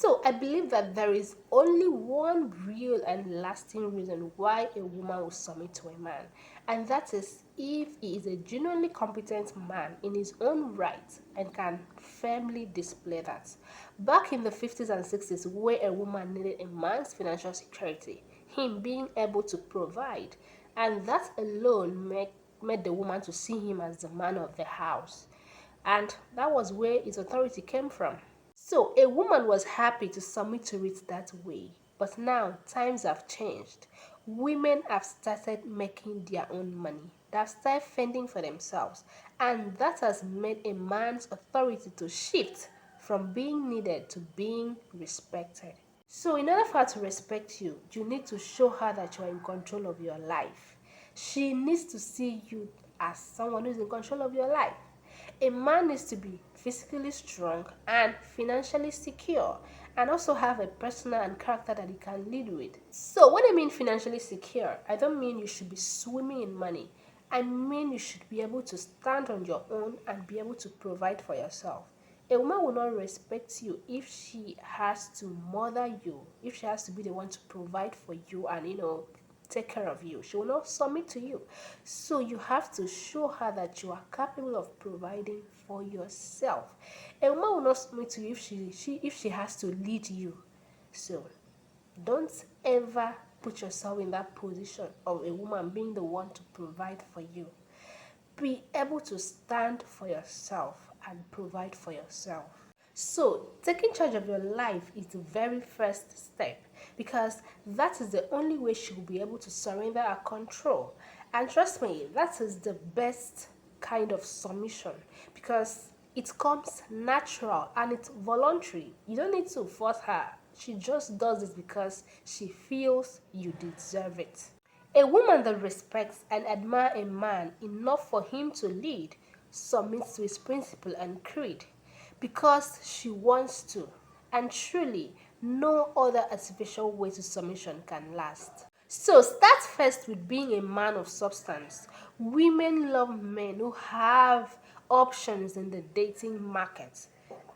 So I believe that there is only one real and lasting reason why a woman will submit to a man, and that is if he is a genuinely competent man in his own right and can firmly display that. Back in the 50s and 60s, where a woman needed a man's financial security, him being able to provide, and that alone made the woman to see him as the man of the house, and that was where his authority came from. So a woman was happy to submit to it that way. But now times have changed. Women have started making their own money. They have started fending for themselves. And that has made a man's authority to shift from being needed to being respected. So in order for her to respect you, you need to show her that you are in control of your life. She needs to see you as someone who is in control of your life. A man needs to be physically strong and financially secure, and also have a personal and character that he can lead with. So when I mean financially secure, I don't mean you should be swimming in money. I mean you should be able to stand on your own and be able to provide for yourself. A woman will not respect you if she has to mother you, if she has to be the one to provide for you and take care of you. She will not submit to you. So you have to show her that you are capable of providing for yourself. A woman will not submit to you if she has to lead you. So don't ever put yourself in that position of a woman being the one to provide for you. Be able to stand for yourself and provide for yourself. So, taking charge of your life is the very first step, because that is the only way she will be able to surrender her control. And trust me, that is the best kind of submission, because it comes natural and it's voluntary. You don't need to force her. She just does it because she feels you deserve it. A woman that respects and admires a man enough for him to lead submits to his principle and creed because she wants to, and truly, no other artificial way to submission can last. So start first with being a man of substance. Women love men who have options in the dating market,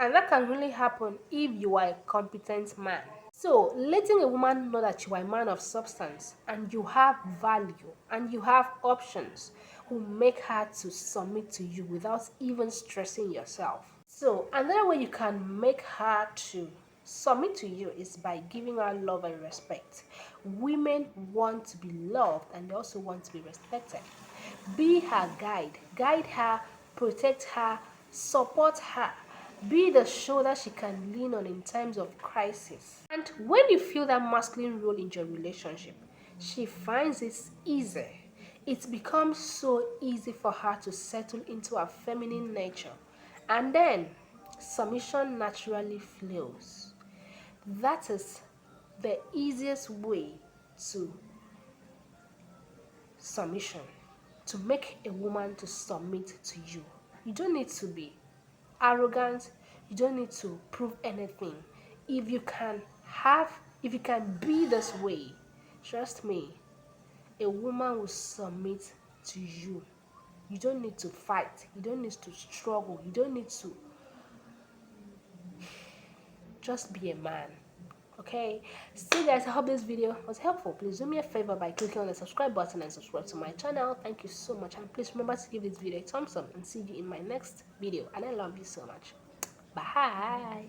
and that can really happen if you are a competent man. So, letting a woman know that you are a man of substance and you have value and you have options will make her to submit to you without even stressing yourself. So, another way you can make her to submit to you is by giving her love and respect. Women want to be loved and they also want to be respected. Be her guide her, protect her, support her. Be the shoulder she can lean on in times of crisis. And when you feel that masculine role in your relationship, she finds it easy. It becomes so easy for her to settle into her feminine nature. And then submission naturally flows. That is the easiest way to submission, to make a woman to submit to you. You don't need to be arrogant. You don't need to prove anything. If you can be this way, trust me, a woman will submit to you. You don't need to fight. You don't need to struggle. You don't need to just be a man. Okay, so guys, I hope this video was helpful. Please do me a favor by clicking on the subscribe button and subscribe to my channel. Thank you so much, and please remember to give this video a thumbs up, and see you in my next video. And I love you so much. Bye.